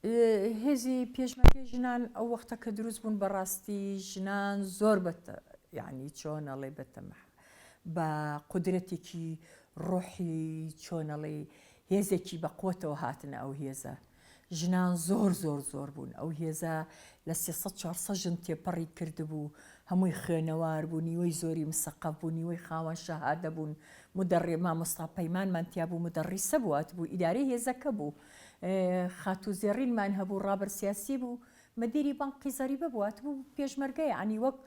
هێزی پێشمەرگەی ژنان ئەو وەختە کە دروست بوون بەڕاستی ژنان زۆر بەتە یعنی چۆنەڵێ بەتەمە بە قودرەتێکی ڕۆحی چۆنەڵێ هێزێکی بەقوتەوە هاتنە ئەو هێزە ژنان زۆر بوون ئەو هێزە لە 300-400 ژن تێپەڕی کردبوو هەمووی خوێنەوار بوو نیوەی زۆری مسەقەف بوو نیوەی خاوەن شەهادە بوون مدەڕێ مامۆستا پەیمانمان بوو مدەڕیسە بووات بوو ئیدارەی هێزەکە بوو خاتو زێڕینمان هەبوو ڕابەر سیاسی بوو مەدیری بانقی زەریبە بووات بوو پێشمەرگەی عنی وەک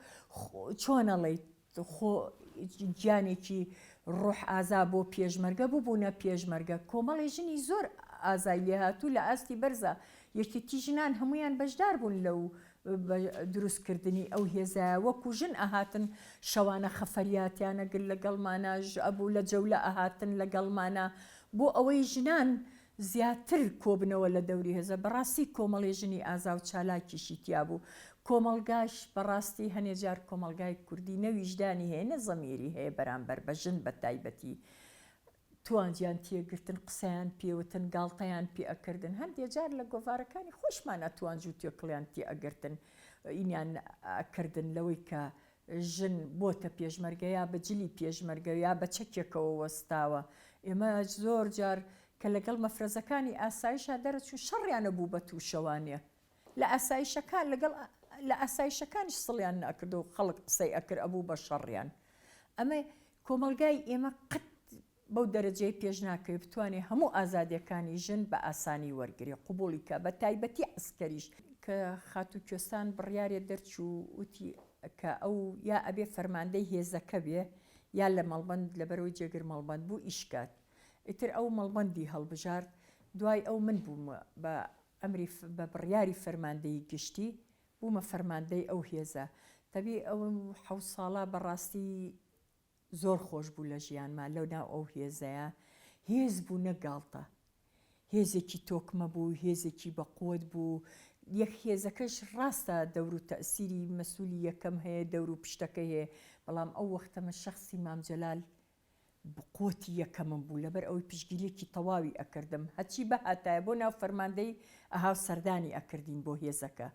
چۆنەڵێ گیانێکی ڕۆح ئازا بۆ پێشمەرگە بوو بوونە پێشمەرگە کۆمەڵی ژنی زۆر ئازای لێ هاتوو لە ئاستی بەرزە یەکێتی ژنان هەمویان بەشدار بوون لەو دروستکردنی ئەو هێزە وەکو ژن ئەهاتن شەوانە خەفەریاتیانە گل لەگەڵمانە ئەبوو لە جەولە ئەهاتن لەگەڵمانە بۆ ئەوەی ژنان زیاتر کۆبنەوە لە دەوری هێزە بەڕاستی کۆمەڵی ژنی ئازا و چالاکیشی تیا بوو کۆمەلگاش بەڕاستی هەنێجار کۆمەلگای کوردی نەویژدانی هەیە نە زەمیری هەیە بەرامبەر بە ژن بە تایبەتی توانجیان تێگرتن قسەیان پێوتن گاڵتەیان پێ ئەکردن هەندێک جار لە گۆڤارەکانی خۆشمانە توانج و تێکڵیان تێ ئەگرتن ئینیان ئەکردن لەوەی کە ژن بۆتە پێشمەرگە یا بەجلی پێشمەرگە یا بە چەکێکەوە وەستاوە ئێمە زۆر جار کە لەگەڵ مەفرەزەکانی ئاسایشە دەرەچوو شەڕیانە بوو بە تووشەوانێ لە ئاسایشەکان لەگەڵ لە ئاسایشەکانش سڵیان نەکردو و خەڵک قسەی ئەکرد ئەبوو بە شەڕیان ئەمە کۆمەلگای ئێمە قەت بەو دەرەجەی پێش ناکەوێت بتوانێت هەموو ئازادیەکانی ژن بە ئاسانی وەرگری قوبوڵی کە بە تایبەتی ئەسکەریش کە خاتو کوێستان بڕیارێ دەرچوو وتی کە ئەو یا ئەبێ فەرماندەی هێزەکە بێ یا لە مەڵبەند لەبەرەوەی جێگر مەڵبەند بوو ئیشکات ئیتر ئەو مەڵبەندی هەڵبژارد دوای ئەو من بووم بە ئەمری بە بڕیاری فەرماندەی گشتی بوومە فەرماندەی ئەو هێزە تەبی ئەو 7 ساڵە بەڕاستی زۆر خۆش بوو لە ژیانمان لەو ناو ئەو هێزەیە هێز بوو نەگاڵتە هێزێکی تۆکمە بوو هێزێکی بەقوت بوو یەک هێزەکەش ڕاستە دەور و تەسیری مەسوولی یەکەم هەیە دەور و پشتەکە هەیە بەڵام ئەو وەختەمە شەخصی مامجەلال بقوتی یەکەمم بوو لەبەر ئەوەی پشگیلێکی تەواوی ئەکردم هەچی بە هاتایە بۆ ناو فەرماندەی ئەهاو سەردانی ئەکردین بۆ هێزەکە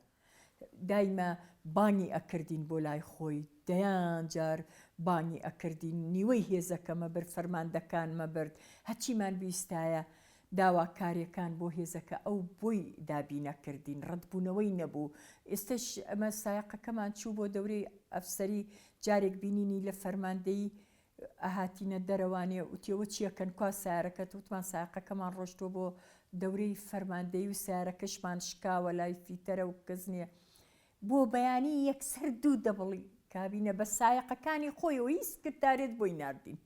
دایمە بانی ئەکردین بۆ لای خۆی دەیان جار بانی ئەکردین نیوەی هێزەکە مەبرد فەرماندەکان مەبرد هەچیمان بیستایە داواکاریەکان بۆ هێزەکە ئەو بۆی دابینەکردین ڕەتبوونەوەی نەبوو ئێستش ئەمە سایقەکەمان چوو بۆ دەورەی ئەفسەری جارێک بینینی لە فەرماندەی ئاهاتینە دەرەوانێ وتیەوە چیەکەن کوا سیارەکەت وتمان ساقەکەمان ڕۆشتۆ بۆ دەورەی فەرماندەی و سیارەکەشمان شکاوە لای فیتەرە و کەس نییە بۆ بەیانی یەکسەر دوو دەبڵی کابینە بە سایقەکانی خۆیەوە هیچ سکرتارێت بۆی ناردین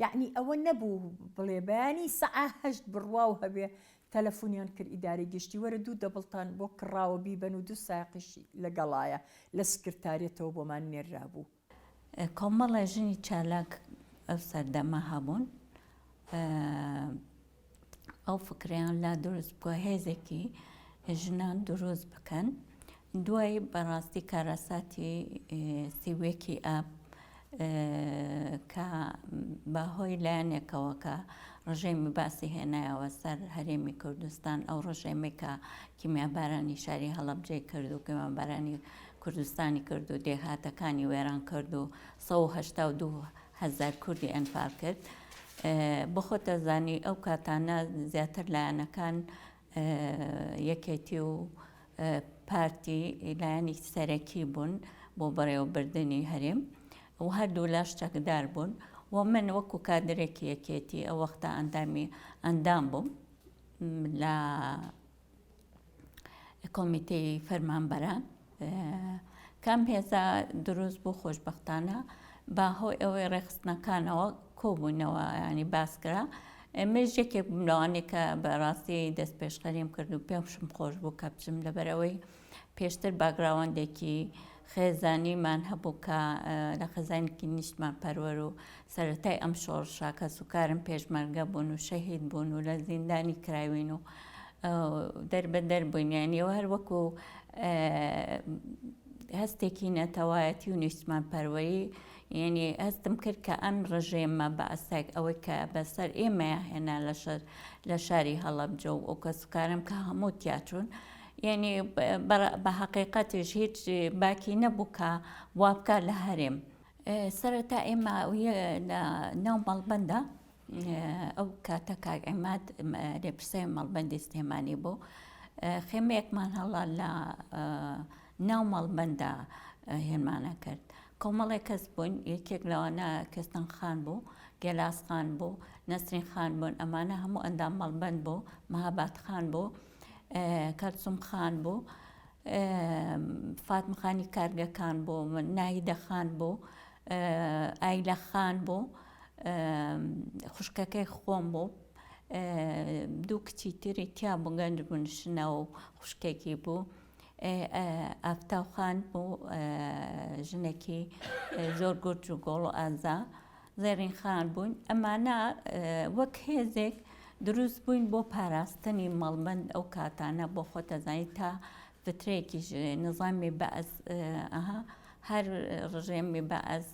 یعنی ئەوە نەبوو بڵێ بەیانی سەعە 8 بڕوا و هەبێ تەلەفۆنیان کرد ئیدارەی گشتی وەرە دوو دەبڵتان بۆ کڕاوە بیبەن و دوو سایقیشی لەگەڵایە لە سکرتارێتەوە بۆمان نێرا بوو کۆمەڵە ژنی چالاک ئەو سەردەما هەبوون ئەو فکریان لا دروست بووە هێزێکی ژنان دروست بکەن دوای بەڕاستی کارەساتی سیوێکی ئاب کە بەهۆی لایەنێکەوە کە ڕژێمی باسی هێنایەوە سەر هەرێمی کوردستان ئەو ڕژێمی کە کیمیابارانی شاری هەڵەبجێ کرد و کیمیابارانی کوردستانی کرد و دێهاتەکانی وێران کرد و 182,000 کوردی ئەنفال کرد بخۆتە زانی ئەو کاتانە زیاتر لایەنەکان یەکێتی و پارتی لایەنی سەرەکی بوون بۆ بەڕێوەبردنی هەرێم و هەردوو لاش چەکدار بوون و من وەکو کادرێکی یەکێتی ئەو وەختە ئەندام بووم لە کۆمیتەی فەرمانبەران کام هێزە دروست بوو خۆشبەختانە باهۆی ئەوەی ڕێخستنەکانەوە کۆبوونەوە ینی باسکرا مێژ یەکێک بووم لەوانەیە کە بەڕاستی دەست پێشخەریم کرد و پێشم خۆش بوو کە بچم لەبەرەوەی پێشتر باگراوەندێکی خێزانیمان هەبوو کە لە خەزانێکی نیشتمان پەروەر و سەرەتای ئەم شۆڕشا کە سوکارم پێشمەرگە بوون و شەهید بوون و لە زیندانی کراوین و دەربەدەر بووین یانیەوە هەر وەکو هەستێکی نەتەوایەتی و نیسمان پەروەری یعنی هەستم کرد کە ئەم ڕژێمە بە ئەسێک ئەوەی کە بەسەر ئێمەیە هێنا لە شاری هەڵەبجە و ئەو کەسوکارم کە هەموو تیاچون یعنی بە حقیقەتش هیچ باکی نەبوو کە وا بکە لە هەرێم سەرەتا ئێمە ناو مەڵبەندە ئەو کاتە کاک عیماد لێپرسەی مەڵبەندی سلێمانی بوو خێمەیەکمان هەڵا لە ناو مەڵبەندە هێنمانە کرد کۆمەڵێک کەس بوون یەکێک لەوانە کەستان خان بوو گێلاس خان بوو نەسرین خان بوون ئەمانە هەموو ئەندام مەڵبەند بوو مەهاباد خان بوو کەلسوم خان بوو فاتمخانی کارگەکان بوو ناهیدە خان بوو ئایلە خان بوو خوشکەکەی خۆم بوو دوو کچی تری تیا بوو گەنج بوون شنە و خوشکێکی بوو ئافتاو خان بوو ژنێکی زۆر گورج و گۆڵ و ئازا زێرین خان بوون ئەمانە وەک هێزێک دروست بووین بۆ پاراستنی مەڵبەند ئەو کاتانە بۆ خۆتەزانی تا فترەیەکی نظامی بەعز هەر ڕژێمی بەعز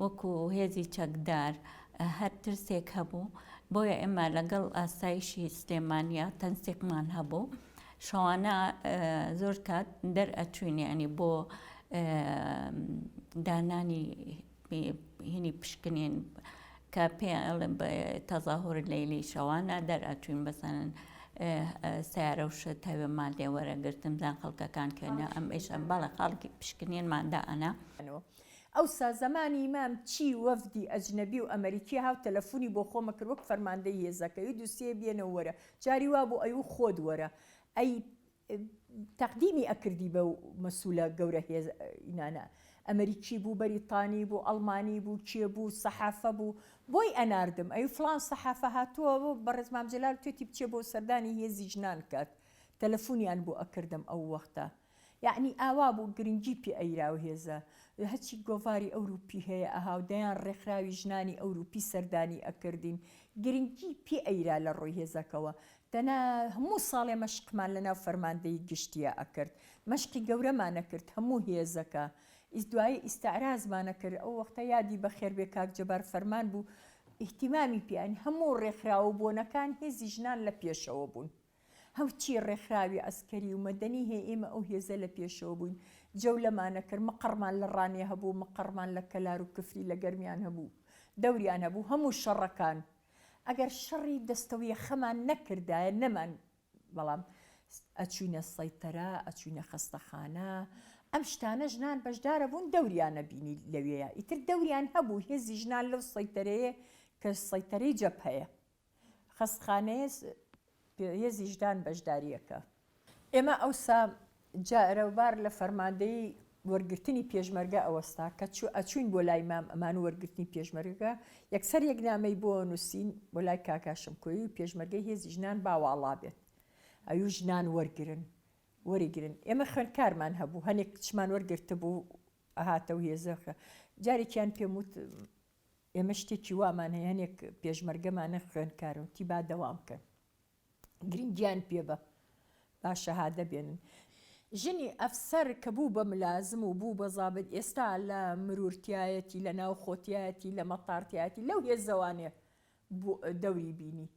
وەکو هێزی چەکدار هەر ترسێک هەبوو بۆیە ئێمە لەگەڵ ئاسایشی سلێمانیا تەنسیقمان هەبوو شەوانە زۆر کات دەرئەچوین ینی بۆ دانانی هینی پشکنین کە پێڵێن تەزاهور لەیلی شەوانە دەرئەچوین بەسەن سیارە و شت هەوێمان لێ وەرەگرتم زان خەڵکەکان کێنە ئەم ئێشە بەڵێ خەڵکی پشکنێنماندا ئەنا ئەوسا زمانی مام چی وەفدی ئەجنەبی و ئەمریکی هاو تەلەفۆنی بۆ خۆمە کرد وەک فەرماندەی هێزەکەی دووسێ بێنەوە وەرە جاری وا بوو ئەو خۆت وەرە ئەی تەقدیمی ئەکردی بە مەسوولە گەورە هێزانە ئەمریکی بوو بەریتانی بوو ئەڵمانی بوو کێ بوو سەحافە بوو بۆی ئەناردم ئەی فلان سەحافە هاتووە بە ڕێزمام جەلال توێتی بچێ بۆ سەردانی هێزی ژنان کات تەلەفۆنیان بۆ ئەکردم ئەو وەختە یعنی ئاوا بوو گرنگی پێ ئەیراو هێزە هەچی گۆڤاری ئەوروپی هەیە ئەهاو دەیان ڕێکخراوی ژنانی ئەوروپی سەردانی ئەکردین گرنگی پێ ئەیرا لە ڕۆی هێزەکەوە دەنا هەموو ساڵێ مەشقمان لەناو فەرماندەی گشتیە ئەکرد مەشقی گەورەمانە کرد هەموو هێزەکە دوایی ئیستعرازمانە کرد ئەو وەختە یادی بەخێر بێ کاک جەبار فەرمان بوو ئیحتیمامی پیان هەموو ڕێکخراوە بۆنەکان هێزی ژنان لە پێشەوە بوون هەوچی ڕێکخراوی ئەسکەری و مەدەنی هەیە ئێمە ئەو هێزە لە پێشەوە بووین جەولەمانە کرد مەقڕمان لە ڕانێ هەبوو مەقڕمان لە کەلار و کفری لە گەرمیان هەبوو دەوریان هەبوو هەموو شەڕەکان ئەگەر شەڕی دەستەویە خەمان نەکردایە نەمان بەڵام ئەچوینە سەیتەرە ئەچوینە خەستەخانە ئەم شتانە ژنان بەشدارە بوون دەوریانە بینی لەوەیە ئیتر دەوریان هەبوو هێزی ژنان لەو سەیتەرەیە کە سەیتەرەی جەبهەیە خەستخانەیە هێزی ژنان بەشداریەکە ئێمە ئەوسا جارەوبار لە فەرماندەی وەرگرتنی پێشمەرگە ئەوەستا کە ئەچوین بۆ لای مام ئەمان وەرگرتنی پێشمەرگەکە یەکسەر یەکنامەی بۆ نووسین بۆ لای کاکاشم کۆی و پێشمەرگەی هێزی ژنان باواڵا بێت ئەوی ژنان وەرگرن ئێمە خوێندکارمان هەبوو هەنێک کچمان وەرگرتە بوو ئەهاتە و هێزەکە جارێکیان پێم وت ئێمە شتێکی وامان هەیە هەنێک پێشمەرگەمانە خوێندکارن تی با دەوام بکەن گرنگیان پێ بە با شەهادە بێنن ژنی ئەفسەر کە بوو بە ملازم و بوو بە زابط ئێستا لە مرورتیایەتی لە ناو خۆتیایەتی لە مەتارتیایەتی لەو هێزەوانێ دەوری بینی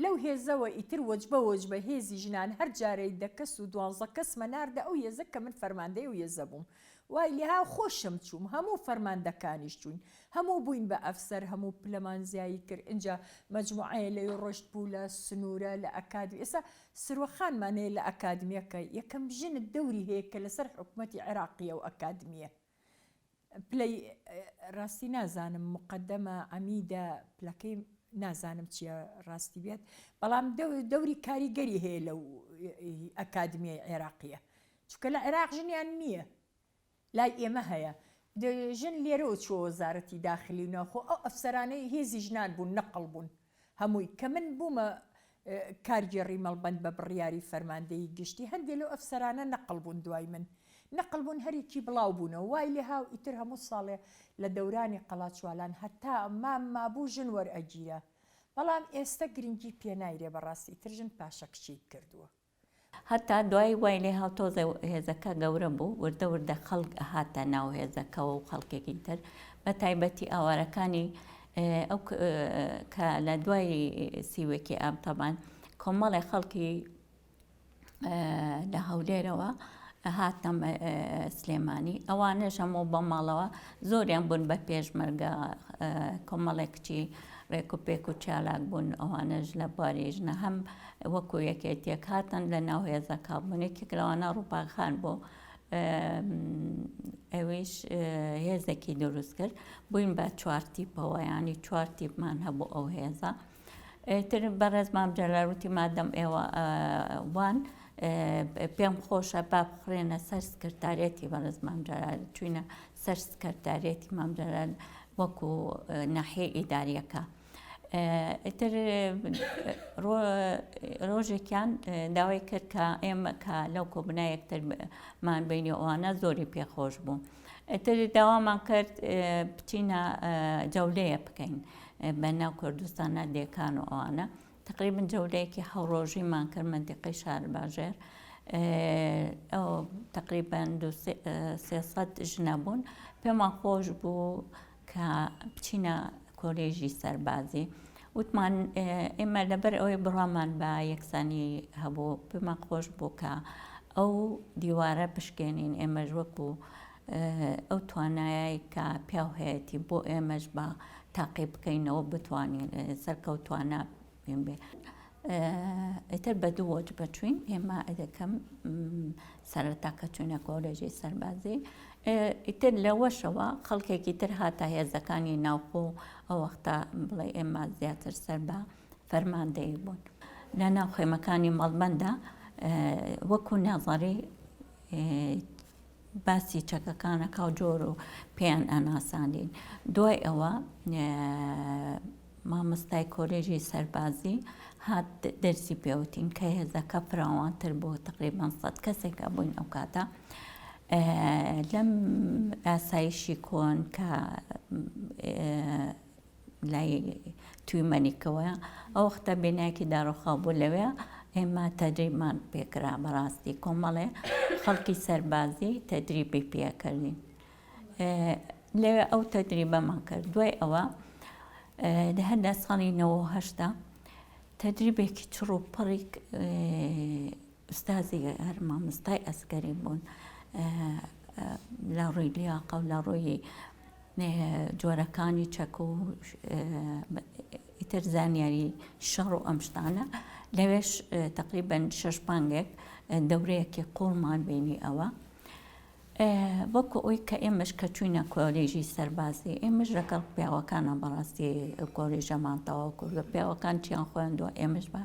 لەو هێزەوە ئیتر وەجبە هێزی ژنان هەر جارەی دەکەس و 12 کەسمە ناردە ئەو هێزە کە من فەرماندەی و هێزە بووم وای لێها خۆشم چووم هەموو فەرماندەکانیش چوون هەموو بووین بە ئەفسەر هەموو پلەمانزیایی کرد اینجا مەجموعەیە لەوێ ڕۆشت بوو لە سنوورە لە ئەکادمی ئێستا سروەخانمان هەیە لە ئەکادمیەکە یەکەم ژنت دەوری هەیە کە لەسەر حکوومەتی عێراقیە و ئەکادمیە پلەی ڕاستی نازانم مقدەمە ئەمیدە پلەکەی نازانم چیە ڕاستی بێت بەڵام دەوری کاریگەری هەیە لەو ئەکادمیای عێراقیە چونکە لە عێراق ژنیان نییە لای ئێمە هەیە ژن لێرەوە چوە وەزارەتی داخلی و ناوخۆ ئەو ئەفسەرانەی هێزی ژنان بوون نەقڵ بوون هەمووی کە من بوومە کارگێڕی مەڵبەند بە بڕیاری فەرماندەی گشتی هەندێک لەو ئەفسەرانە نەقڵ بوون دوای من نەقڵ بوون هەرێکی بڵاو بوونەوە وای لێ هاو ئیتر هەموو ساڵێ لە دەورانی قەڵاچوالان هەتا مابوو ژن وەرئەگیرە بەڵام ئێستا گرنگی پێ نایرێ بەڕاستی ئیتر ژن پاشە کچیت کردووە هەتا دوای وای لێ هاوتۆزە هێزەکە گەورە بوو وردە وردە خەڵک هاتە ناو هێزەکەەوە و خەڵکێکی تر بە تایبەتی ئاوارەکانی ئەو کە لە دوای سیوێکی ئام تەبان کۆمەڵی خەڵکی لە هەولێرەوە هاتم سلێمانی ئەوانەش هەموو بە ماڵەوە زۆریان بوون بە پێشمەرگە کۆمەڵێک کچی ڕێک و پێک و چالاک بوون ئەوانەش لە بارێژنە هەم وەکو یەکێتێک هاتن لە ناو هێزەکە بوونێکی لەوانە ڕووپاخان بۆ ئەوەیش هێزێکی دروست کرد بووین بە چوارتیپەوە ینی چوارتیپمان هەبوو ئەو هێزە تر بەڕێزمام جەلاروتی مادەم ئێوە وان پێم خۆشە با بخڕێنە سەر سکرتارێتی بەڕێز مام جەلال چوینە سەر سکرتارێتی مام جەلال وەکو ناحیە ئیداریەکە ئیتر ڕۆژێکیان داوای کرد کە ئێمە کە لەو کۆبنای یەکترمان بینی ئەوانە زۆری پێخۆش بوو ئیتر داوامان کرد بچینە جەولەیە بکەین بە ناو کوردستانە دێکان و ئەوانە تقریبن جەولەیەکی هەوڕۆژیمان کرد منتیقەی شارباژێر ئەو تقریبان 300 ژنە بوون پێمان خۆش بوو کە بچینە کۆلێژی سەربازی وتمان ئێمە لەبەر ئەوەی بڕامان بە یەکسانی هەبوو پێمان خۆش بوو کە ئەو دیوارە بشکێنین ئێمەش وەکو ئەو توانایی کە پیاو هەیەی بۆ ئێمەش بە تاقی بکەینەوە بتوانین سەرکەوتوانە بێن بێ ئیتر بە دوو وەج بەچوین ئێمە ئەدەکەم سەرەتاکە چوونە کۆلێژی سەربازی ئیتر لەوەشەوە خەڵکێکی تر هاتە هێزەکانی ناوخۆ ئەو وەختە بڵێ ئێمە زیاتر سەر بە فەرماندەیی بوون لە ناو خێمەکانی مەڵبەندە وەکو ناظەری باسی چەکەکانەکە و جۆر و پێیان ئەناساندین دوای ئەوە مامۆستای کۆلێژی سەربازی هات دەرسی پێوتین کە هێزەکە فراوانتر بۆ تقریبان 100 کەسێکە بووین ئەو کاتە لەم ئاسایشی کۆن کە لای تویمەنیکەوە ئەو وەختە بینایەکی داڕۆخاو بوو لەوێ ئێمە تەدریبمان پێکرا بەڕاستی کۆمەڵێ خەڵکی سەربازی تەدریبی پێکردین لەوێ ئەو تەدریبەمان کرد دوای ئەوە لە هەردا ساڵی 98 تەدریبێکی چڕ و پڕی ئوستازی هەر مامۆستای ئەسکەری بوون لە ڕووی لیاقە و لە ڕووی جۆرەکانی چەک و ئیتر زانیاری شەڕ و ئەم شتانە لەوێش تقریبەن 6 مانگێک دەورەیەکی قوڵمان بینی ئەوە وەکو ئەوی کە ئێمەش کە چوینە کۆلێژی سەربازی ئێمەش لەگەڵ پیاوەکانە بەڕاستی کۆلێژەمانتەوە کوردە پیاوەکان چیان خۆیاندووە ئێمەش بە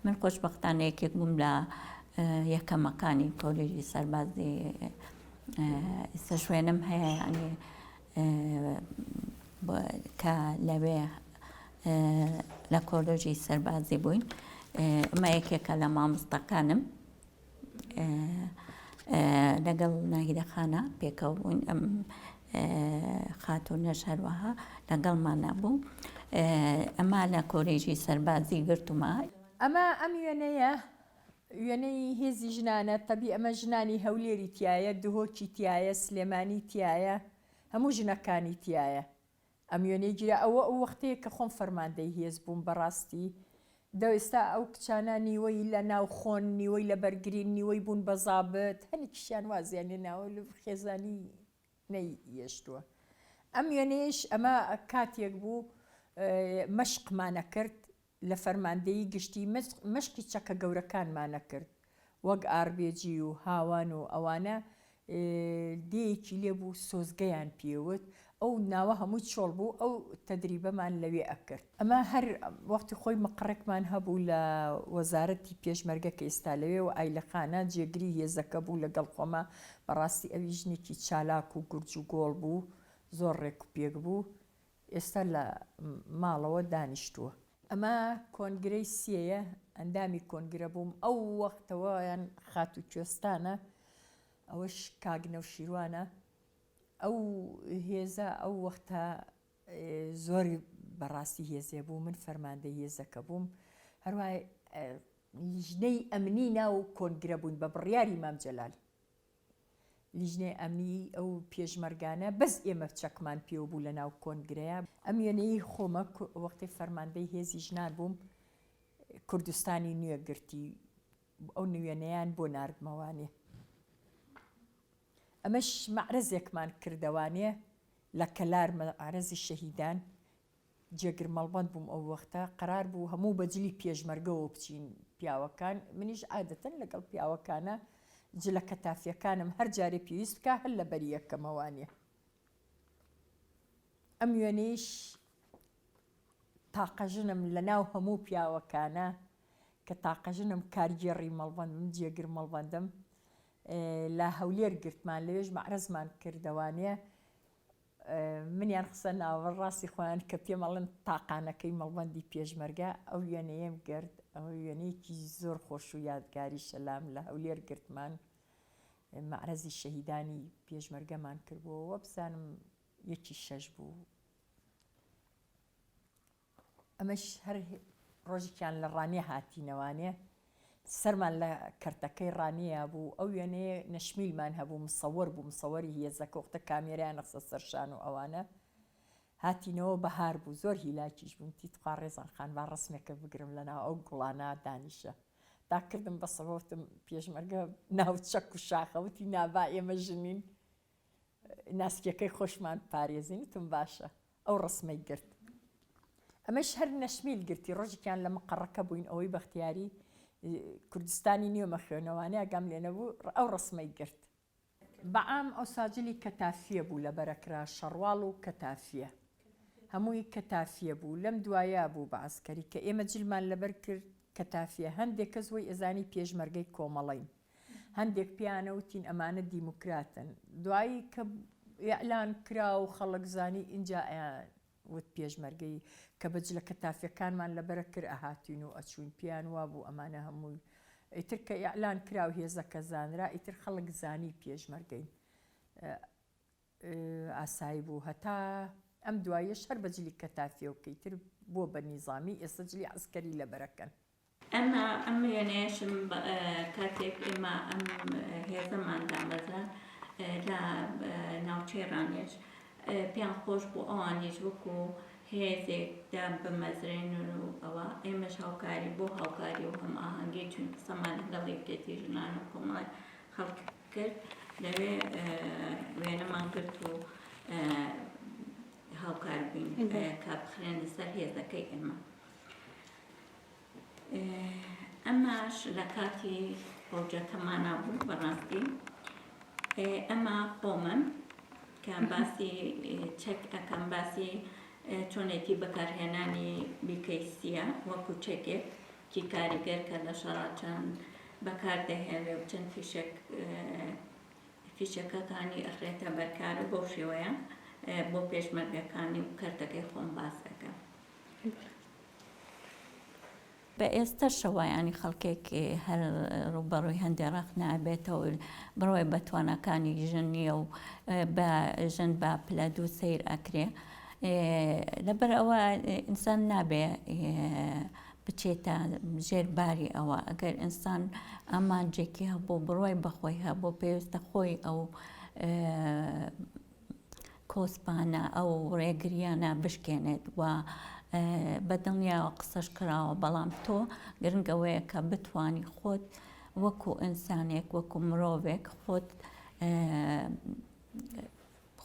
من خۆشبەختانە یەکێک بووم لە یەکەمەکانی کۆلێژی سەربازی ئێستا شوێنم هەیە ینی کە لەوێ لە کۆلێژی سەربازی بووین ئەمە یەکێکە لە مامۆستاکانم لەگەڵ ناهیدەخانە پێکەوە بووین ئەم خاتوونەش هەروەها لەگەڵمانە بوو ئەمە لە کۆلێژی سەربازی گرتومە ئەمە ئەم وێنەیە وێنەی هێزی ژنانە تەبی ئەمە ژنانی هەولێری تایە دهۆکی تایە سلێمانی تایە هەموو ژنەکانی تایە ئەم وێنەی گیرە ئەوە ئەو وەختەیە کە خۆم فەرماندەی هێز بووم بەڕاستی دەوێستا ئەو کچانە نیوەی لە ناو خۆن نیوەی لە بەرگرین نیوەی بوون بە زابت هەنێکیشیان وازیان ناوە لە خێزانی نەیەشتووە ئەم وێنەیەش ئەمە کاتێک بوو مەشقمانە کرد لە فەرماندەیی گشتی مەشقی چەکە گەورەکانمانە کرد وەک ئاربێجی و هاوان و ئەوانە دێیەکی لێبوو سۆزگەیان پێوت ئەو ناوە هەمووی چۆڵ بوو ئەو تەدریبەمان لەوێ ئەکرد ئەمە هەر وەختی خۆی مەقڕێکمان هەبوو لە وەزارەتی پێشمەرگە کە ئێستا لەوێ و ئایلەخانە جێگری هێزەکە بوو لەگەڵ خۆمە بەڕاستی ئەوی ژنێکی چالاک و گورج و گۆڵ بوو زۆر ڕێک و پێک بوو ئێستا لە ماڵەوە دانیشتووە ئەمە کۆنگرەی سێیە ئەندامی کۆنگرە بووم ئەو وەختەوەیان خات و کوێستانە ئەوەش کاگنە و شیروانە ئەو هێزە ئەو وەختە زۆری بەڕاستی هێزێ بوو من فەرماندەی هێزەکە بووم هەروای لیژنەی ئەمنی ناو کۆنگرە بوون بە بڕیاری مام جەلال. لیژنەی ئەمنی ئەو پێشمەرگانە بەس ئێمە چەکمان پێوە بوو لە ناو کۆنگرەیە. ئەم وێنەی خۆمە وەختی فەرماندەی هێزی ژنان بووم کوردستانی نوێ گرتی ئەو نوێنەیان بۆ ناردمەوانێ. ئەمەش مەعرەزێکمان کردەوانێ لە کەلار مەعرەزی شەهیدان جێگر مەڵبەند بووم ئەو وەختە قەرار بوو هەموو بەجلی پێشمەرگەوە بچین پیاوەکان منیش عادەتەن لەگەڵ پیاوەکانە جلە کەتافیەکانم هەر جارێ پێویست بکە هەر لە بەری یەکەمەوانێ. ئەم وێنەیش تاقەژنم لە ناو هەموو پیاوەکانە کە تاقەژنم کارگێڕی مەڵبەندم جێگر مەڵبەندم لە هەولێر گرتمان لەوێژ مەعرەزمان کردەوانێ. منیان خسە ناوە ڕاستی خۆیان کە پێمەڵن تاقانەکەی مەڵبەندی پێشمەرگە ئەو وێنەیەم گرت. ئەو وێنەیەکی زۆر خۆش و یادگاری شەلام لە هەولێر گرتمان مەعرەزی شەهیدانی پێشمەرگەمان کردبووە بزانم 1/6 بوو. ئەمەش هەر ڕۆژێکیان لە ڕانێ هاتینەوانێ سەرمان لە کەرتەکەی ڕانەیە بوو. ئەو وێنەیە نەشمیلمان هەبوو مسەوەر بوو مسەوەری هێزەکە وەختە کامێرایان نەخسە سەرشان و ئەوانە هاتینەوە بەهار بوو زۆر هیلاکیش بووم تیتخوا ڕێزان خان با ڕسمێکە بگرم لەناو ئەو گوڵانە دانیشە داکردم بە سەبەوتم پێشمەرگە ناوچەک و شاخەوتی نابا ئێمە ژنین ناسکیەکەی خۆشمان پارێزینتم باشە ئەو ڕسمەی گرت. ئەمەش هەر نەشمیل گرتی ڕۆژێکیان لە مقەڕەکە بووین ئەوەی بەختیاری کوردستانی نیوەمە خوێنەوانێ ئەگەم لێ نەبوو ئەو ڕسمەی گرت. بەعام ئەو ساجلی کەتافیە بوو لە بەرەکرا شەڕواڵ و کەتافیە هەمووی کەتافیە بوو. لەم دوایە بوو بە عسکەری کە ئێمە جلمان لەبەر کرد کەتافیە. هەندێک کەس وەی ئەزانی پێشمەرگەی کۆمەڵین هەندێک پیانەوتین ئەمانە دیموکراتن. دوایی کە ئیعلان کرا و خەڵک زانی اینجا وت پێشمەرگەی کە بەجلە کەتافیەکانمان لەبەرە کرد ئەهاتین و ئەچوین پیان وا بوو ئەمانە هەمووی ئیتر کە ئیعلان کرا و هێزەکە زانرا ئیتر خەڵک زانی پێشمەرگەین ئاسایی بوو. هەتا ئەم دوایەش هەر بەجلی کەتافیە و کەیتر بۆ بە نیزامی ئێستا جلی عسکەری لەبەرەکەن. ئەم وێنەیەشم کاتێک ئێمە ئەم هێزەمان دامەزرا لە ناوچەی ڕانێژ پێیان خۆش بوو ئەوانیش وەکو هێزێکدا بمەزرێن و ئەوە ئێمەش هاوکاری بۆ هاوکاری و هەم ئاهەنگی چون قسەمان لەگەڵ یەکێتی ژنان و کۆمەڵی خەڵک کرد لەوێ وێنەمان کرد و هاوکار بووین کە بخرێنە سەر هێزەکەی ئێمە. ئەماش لە کاتی فەوجەکەمانە بوو بەڕاستی ئەمە قۆمم کە باسی چەک ئەەکەم باسی چۆنێتی بەکارهێنانی بیکەیسیە وەکو چەکێک کی کاریگەر کە لە شەڕاچەند بەکاردەهێنێ و چەند فیشەکەکانی ئەخرێتە بەرکار و بەو شێوەیە بۆ پێشمەرگەکانی و کەرتەکەی خۆم باس دەکەم. بە ئێستا شەوایانی خەڵکێک هەر ڕوبەڕووی هەندێک نابێتەوە بڕۆی بە توانەکانی ژنیە و بە ژن بە پلە دوو سیر ئەکرێ لەبەر ئەوە ئینسان نابێ بچێتە ژێرباری ئەوە ئەگەر ئینسان ئامانجێکی هەبوو بڕۆی بەخۆی هەبوو پێویستە خۆی ئەو کۆسپانە ئەو ڕێگریانە بشکێنێت و بەدڵنیاوە قسەش کراوە بەڵام تۆ گرنگەوەیە کە بتوانی خۆت وەکو ئینسانێک وەکو مرۆڤێک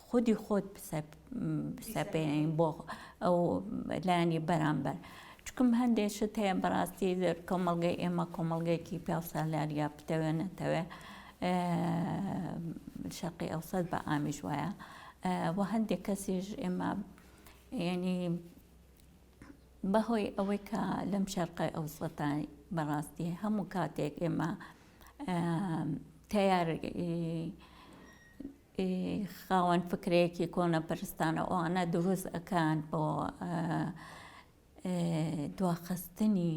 خودی خۆت بسەپێنین بۆ ئەو لایانی بەرامبەر چکم هەندێک شت هەیە بەڕاستی کۆمەڵگەی ئێمە کۆمەڵگەیەکی پیاوسالاریە بتەوێ نەتەوێ شەرقی ئەوسەد بە ئامیش وایە و هەندێک کەسیش ئێمە یعنی بەهۆی ئەوەی کە لەم شەرقی ئەوسەتانی بەڕاستی هەموو کاتێک ئێمە تیار خاوەن فکرەیەکی کۆنەپەرستانە ئەوانە دروست ئەکان بۆ دواخستنی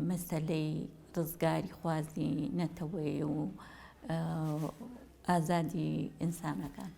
مەسەلەی ڕزگاری خوازی نەتەوەی و ئازادی ئینسانەکان.